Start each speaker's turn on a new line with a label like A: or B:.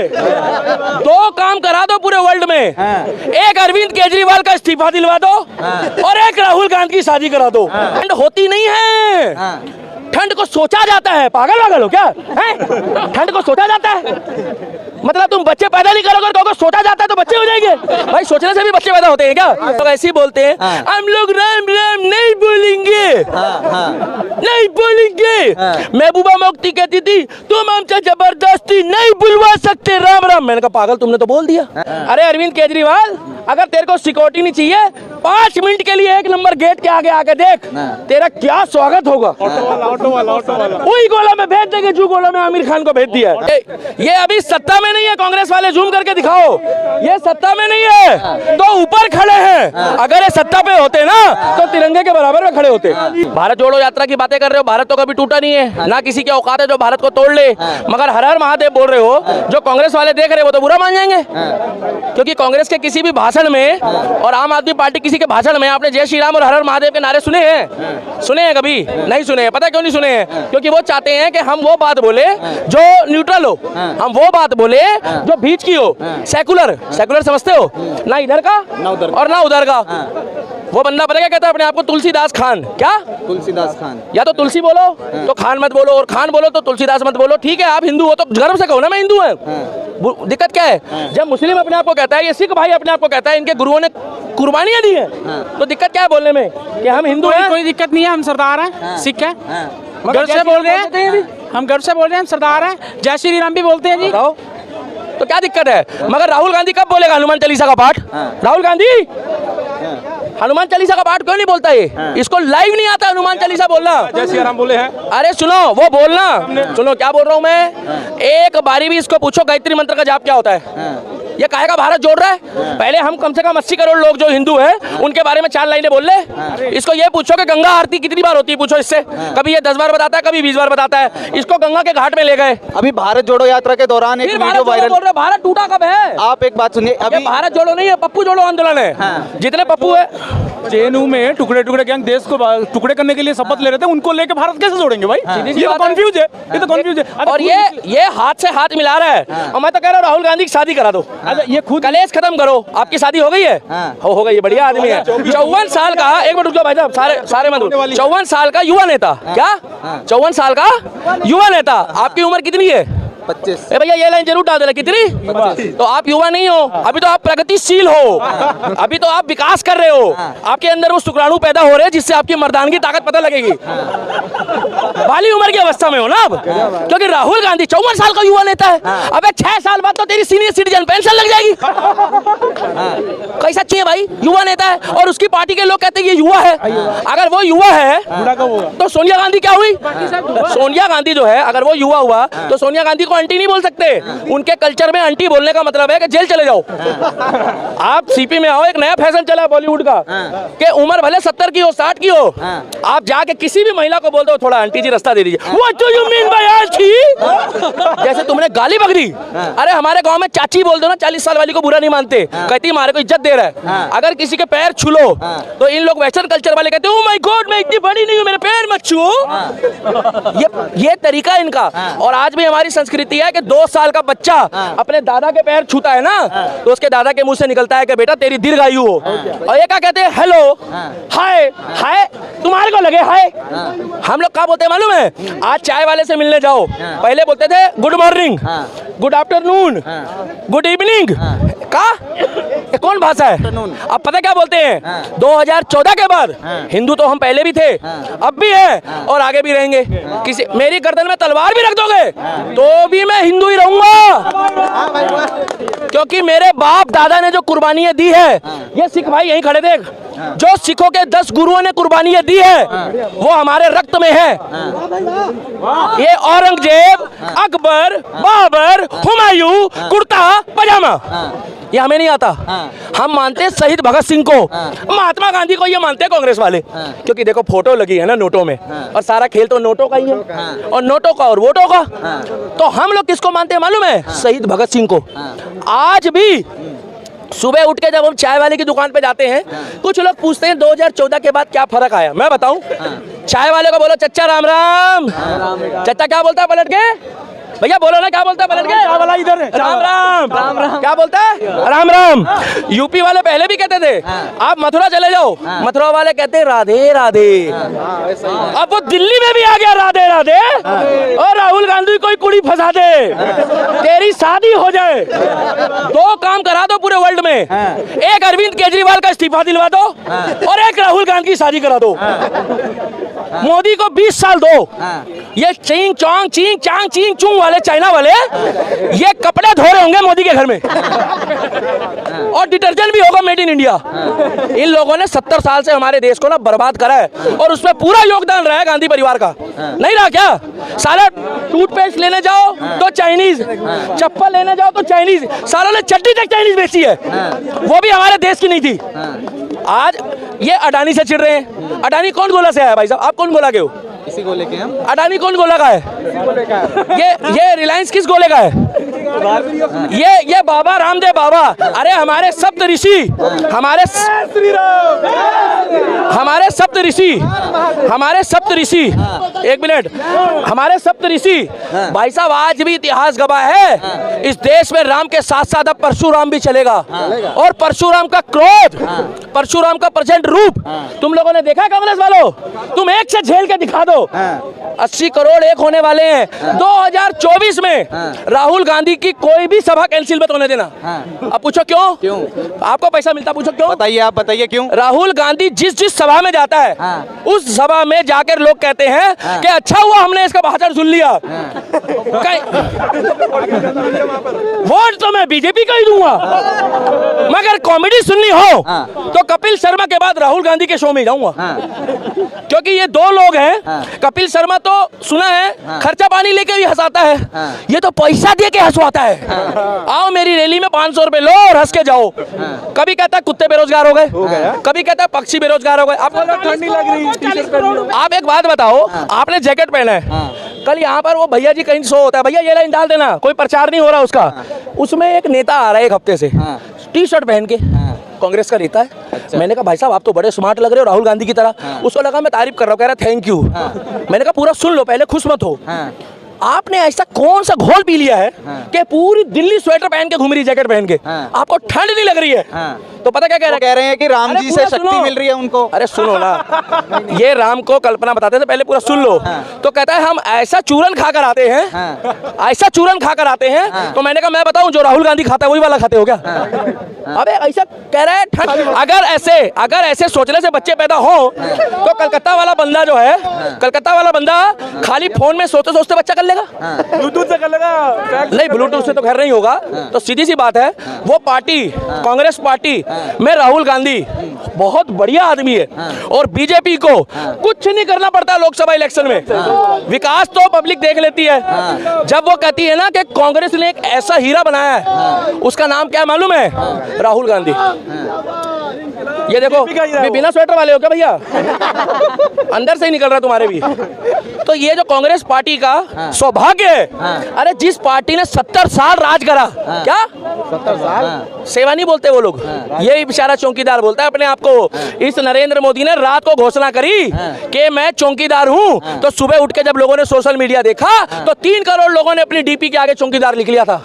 A: दो काम करा दो पूरे वर्ल्ड में, एक अरविंद केजरीवाल का इस्तीफा दिलवा दो और एक राहुल गांधी की शादी करा दो। ठंड होती नहीं है, ठंड को सोचा जाता है। पागल हो क्या है? ठंड को सोचा जाता है मतलब तुम बच्चे पैदा नहीं करोगे तो सोचा जाता है तो बच्चे हो जाएंगे? भाई सोचने से भी बच्चे पैदा होते हैं क्या? तो ऐसे ही बोलते हैं हम लोग राम राम नहीं बोलेंगे, नहीं बोलेंगे। महबूबा मुफ्ती कहती थी तुम हमसे जबरदस्ती नहीं बुलवा सकते राम राम। मैंने कहा पागल तुमने तो बोल दिया। अरे अरविंद केजरीवाल, अगर तेरे को सिक्योरिटी नहीं चाहिए 5 मिनट के लिए 1 नंबर गेट के आगे आके देख, तेरा क्या स्वागत होगा। ऑटो वाला वही गोला में भेज देंगे जो गोला में आमिर खान को भेज दिया है। ये अभी सत्ता में नहीं है, कांग्रेस वाले जूम करके दिखाओ, ये सत्ता में नहीं है तो ऊपर खड़े हैं। अगर ये सत्ता पे होते ना तो तिरंगे के बराबर में खड़े होते। भारत जोड़ो यात्रा की बातें कर रहे हो, भारत तो कभी टूटा नहीं है, ना किसी की औकात है जो भारत को तोड़ ले। मगर हर हर महादेव बोल रहे हो, जो कांग्रेस वाले देख रहे हो वो तो बुरा मान जाएंगे। क्योंकि कांग्रेस के किसी भी भाषण में और आम आदमी पार्टी किसी के भाषण में आपने जय श्री राम और हर हर महादेव के नारे सुने हैं? सुने हैं? कभी नहीं सुने हैं। पता क्यों नहीं सुने हैं? क्योंकि वो चाहते हैं कि हम वो बात बोले जो न्यूट्रल हो, हम वो बात बोले जो बीच की हो। सेकुलर समझते हो ना, इधर का और ना उधर का। वो बंदा पता क्या कहता है अपने आप को? तुलसीदास खान। क्या तुलसीदास खान? या तो तुलसी बोलो तो खान मत बोलो, और खान बोलो तो तुलसीदास मत बोलो। ठीक है, आप हिंदू हो तो गर्व से कहो ना मैं हिंदू हूँ। दिक्कत क्या है? जब मुस्लिम अपने आप को कहता है, ये सिख भाई अपने आप को कहता है इनके गुरुओं ने कुर्बानियां दी हैं, तो दिक्कत क्या है बोलने में कि हम हिंदू हैं? कोई दिक्कत नहीं है, हम सरदार हैं, सिख हैं, गर्व से बोल रहे हैं, हम गर्व से बोल रहे हैं, हम सरदार हैं, जय श्री राम भी बोलते हैं जी। तो क्या दिक्कत है? मगर राहुल गांधी कब बोलेगा हनुमान चालीसा का पाठ? राहुल गांधी हनुमान चालीसा का पाठ क्यों नहीं बोलता? ये इसको लाइव नहीं आता हनुमान चालीसा बोलना। जय श्री राम बोले हैं। अरे सुनो, वो बोलना सुनो क्या बोल रहा हूँ मैं। एक बारी भी इसको पूछो गायत्री मंत्र का जाप क्या होता है? ये काहे का भारत जोड़ रहा है? पहले हम कम से कम 80 करोड़ लोग जो हिंदू हैं उनके बारे में 4 लाइनें बोल ले। इसको ये पूछो कि गंगा आरती कितनी बार होती है, पूछो इससे। कभी ये 10 बार बताता है, कभी 20 बार बताता है। इसको गंगा के घाट में ले गए।
B: अभी भारत जोड़ो यात्रा के दौरान एक वीडियो वायरल
A: बोल रहे, भारत टूटा कब है?
B: आप एक बात सुनिए, अभी
A: भारत जोड़ो नहीं है, पप्पू जोड़ो आंदोलन है। जितने पप्पू है
C: जेएनयू में टुकड़े गैंग देश को टुकड़े करने के लिए शपथ ले रहे थे, उनको लेके भारत कैसे जोड़ेंगे भाई? ये तो कंफ्यूज है, ये तो कंफ्यूज है।
A: और ये हाथ से हाथ मिला रहा है। और मैं तो कह रहा हूँ राहुल गांधी की शादी करा दो।
C: ये खुद
A: कलेश खत्म करो। आपकी शादी हो गई है? हो गई है, बढ़िया आदमी है। 54 साल का, एक मिनट रुक जाओ भाई साहब, सारे मत। 54 साल का युवा नेता। क्या 54 साल का युवा नेता? आपकी उम्र कितनी है?
B: 25।
A: भैया ये लाइन जरूर डाल देना। कितनी? तो आप युवा नहीं हो, अभी तो आप प्रगतिशील हो, अभी तो आप विकास कर रहे हो। आपके अंदर वो शुक्राणु पैदा हो रहे हैं जिससे आपकी मर्दानगी ताकत पता लगेगी। बाली उम्र की अवस्था में हो ना अब। क्योंकि राहुल गांधी 54 साल का युवा नेता है। अबे 6 साल बाद तो तेरी सीनियर सिटीजन पेंशन लग जाएगी। कैसा चाहिए भाई? युवा नेता है और उसकी पार्टी के लोग कहते हैं ये युवा है। अगर वो युवा है तो सोनिया गांधी क्या हुई? सोनिया गांधी जो है, अगर वो युवा हुआ तो सोनिया गांधी को आंटी नहीं बोल सकते। उनके कल्चर में आंटी बोलने का मतलब है कि जेल चले जाओ। आप सीपी में आओ, एक नया फैशन चला बॉलीवुड का कि उम्र भले 70 की हो, 60 की हो, आप जाके किसी भी महिला को बोल दो थोड़ा आंटी जी रास्ता दे दीजिए। What do you mean by aunty? जैसे तुमने गाली बकरी। अरे हमारे गांव में चाची बोल दो ना, 40 साल वाली को बुरा नहीं मानते, कहती हमारे को इज्जत दे रहा है। अगर किसी के पैर छू लो तो इन लोग वेस्टर्न कल्चर वाले कहते हैं ओह माय गॉड मैं इतनी बड़ी नहीं हूं, मेरे पैर मत छुओ। ये तरीका इनका। और आज भी हमारी संस्कृति है कि 2 साल का बच्चा अपने दादा के पैर छूता है ना तो उसके दादा के मुंह से निकलता है कि बेटा तेरी दीर्घायु हो। और ये क्या कहते हैं? हेलो, हाय, हाय तुम्हारे को लगे हाय। हम लोग क्या बोलते हैं मालूम है? आज चाय वाले से मिलने जाओ, पहले बोलते थे good morning, good afternoon, good evening. का ये कौन भाषा है? अब पता क्या बोलते हैं? 2014 के बाद हिंदू तो हम पहले भी थे, अब भी है और आगे भी रहेंगे। किसी मेरी गर्दन में तलवार भी रख दोगे तो भी मैं हिंदू ही रहूंगा। क्योंकि मेरे बाप दादा ने जो कुर्बानियां दी है, ये सिख भाई यहीं खड़े देख, जो सिखों के 10 गुरुओं ने कुर्बानियां दी है वो हमारे रक्त में है। ये औरंगजेब, अकबर, बाबर, हुमायूं, कुर्ता पजामा, ये हमें नहीं आता। हम मानते हैं शहीद भगत सिंह को, महात्मा गांधी को, ये मानते हैं कांग्रेस वाले। क्योंकि देखो फोटो लगी है ना नोटों में, और सारा खेल तो नोटों का ही है, और नोटों का और वोटों का। तो हम लोग किसको मानते हैं मालूम है? शहीद भगत सिंह को। आज भी सुबह उठ के जब हम चाय वाले की दुकान पे जाते हैं, कुछ लोग पूछते हैं 2014 के बाद क्या फर्क आया। मैं बताऊं, चाय वाले को बोलो चच्चा राम राम, चच्चा क्या बोलता है पलट के? भैया बोलो ना, क्या बोलता है पलट के?
C: क्या वाला इधर है?
A: राम राम राम राम। क्या बोलता है? राम राम। यूपी वाले पहले भी कहते थे, आप मथुरा चले जाओ, मथुरा वाले कहते हैं राधे राधे। अब वो दिल्ली में भी आ गया राधे राधे। और राहुल गांधी कोई कुड़ी फंसा दे, तेरी शादी हो जाए, दो काम करा दो पूरे वर्ल्ड में, एक अरविंद केजरीवाल का इस्तीफा दिलवा दो और एक राहुल गांधी की शादी करा दो। मोदी को 20 साल दो। ये चिंग चांग चिंग चुंग वाले चाइना वाले ये कपड़े धो रहे होंगे मोदी के घर में और डिटर्जेंट भी होगा मेड इन इंडिया। इन लोगों ने 70 साल से हमारे देश को ना बर्बाद करा है और उसमें पूरा योगदान रहा है गांधी परिवार का। नहीं रहा क्या? साला टूथपेस्ट लेने जाओ तो चाइनीज, चप्पल लेने जाओ तो चाइनीज, सालों ने चड्डी तक चाइनीज बेची है, वो भी हमारे देश की नहीं थी। आज ये अडानी से चिढ़ रहे हैं। अडानी कौन गोला से आया भाई साहब? आप कौन गोला के हो?
B: इसी को लेके हम
A: अडानी कौन गोला का है? ये रिलायंस किस गोले का है? ये बाबा रामदेव बाबा। अरे हमारे सप्त ऋषि, हमारे सप्त ऋषि, एक मिनट, हमारे सप्त ऋषि भाई साहब आज भी इतिहास गवाह है, इस देश में राम के साथ साथ अब परशुराम भी चलेगा। और परशुराम का क्रोध, परशुराम का प्रचंड रूप तुम लोगों ने देखा? कांग्रेस वालों, तुम एक से झेल के दिखा दो। 80 करोड़ एक होने वाले हैं 2024 में। राहुल गांधी की कोई भी सभा कैंसिल मत होने देना। अब पूछो क्यों? आपको पैसा मिलता, पूछो क्यों?
B: बताइए, आप बताइए क्यों?
A: राहुल गांधी जिस सभा में जाता है उस सभा में जाकर लोग कहते हैं कि अच्छा हुआ हमने इसका भाषण सुन लिया। वोट तो मैं बीजेपी का ही दूंगा, मगर कॉमेडी सुननी हो तो कपिल शर्मा के बाद राहुल गांधी के शो में जाऊंगा। क्योंकि ये दो लोग हैं। कपिल शर्मा तो सुना है खर्चा पानी लेके भी हंसाता है, ये तो पैसा दे के हंसवाता है। आओ मेरी रैली में 500 रुपए लो और हंस के जाओ। कभी कहता है कुत्ते बेरोजगार हो गए, कभी कहता है पक्षी बेरोजगार हो गए। आपको ठंड नहीं लग रही? आप एक बात बताओ, आपने जैकेट पहना है, कल यहाँ पर वो भैया जी कहीं शो होता है, भैया ये लाइन डाल देना, कोई प्रचार नहीं हो रहा उसका, उसमें एक नेता आ रहा है एक हफ्ते से टी शर्ट पहन के, कांग्रेस का नेता है। अच्छा। मैंने कहा भाई साहब आप तो बड़े स्मार्ट लग रहे हो राहुल गांधी की तरह। उसको लगा मैं तारीफ कर रहा हूँ, कह रहा थैंक यू। मैंने कहा पूरा सुन लो पहले, खुश मत हो। आपने ऐसा कौन सा घोल पी लिया है कि पूरी दिल्ली स्वेटर पहन के घूम रही, जैकेट पहन के, आपको ठंड नहीं लग रही है? तो पता क्या कह रहे हैं
B: कि राम जी से शक्ति मिल रही है उनको।
A: अरे सुनो ना, ये राम को कल्पना बताते थे, पहले पूरा सुन लो। तो कहता है हम ऐसा चूरन खाकर आते हैं, ऐसा चूरन खाकर आते हैं। तो मैंने कहा मैं बताऊं जो राहुल गांधी खाता है वही वाला खाते हो क्या? अबे ऐसा कह रहा है। अगर ऐसे सोचने से बच्चे पैदा हो तो कलकत्ता वाला बंदा जो है, कलकत्ता वाला बंदा खाली फोन में सोचते सोचते बच्चा कर लेगा,
C: ब्लूटूथ से कर लेगा।
A: नहीं ब्लूटूथ से तो खैर नहीं होगा। तो सीधी सी बात है, वो पार्टी कांग्रेस पार्टी में राहुल गांधी बहुत बढ़िया आदमी है और बीजेपी को कुछ नहीं करना पड़ता लोकसभा इलेक्शन में। विकास तो पब्लिक देख लेती है। जब वो कहती है ना कि कांग्रेस ने एक ऐसा हीरा बनाया है, उसका नाम क्या मालूम है? राहुल गांधी। ये देखो बिना स्वेटर वाले हो क्या भैया? अंदर से ही निकल रहा तुम्हारे भी। तो ये जो कांग्रेस पार्टी का सौभाग्य है। अरे जिस पार्टी ने 70 साल राज करा, क्या 70 साल सेवा नहीं बोलते वो लोग, ये बेचारा चौकीदार बोलता है अपने आप को। इस नरेंद्र मोदी ने रात को घोषणा करी कि मैं चौकीदार हूं, तो सुबह उठ के जब लोगों ने सोशल मीडिया देखा तो 3 करोड़ लोगों ने अपनी डीपी के आगे चौकीदार लिख लिया था।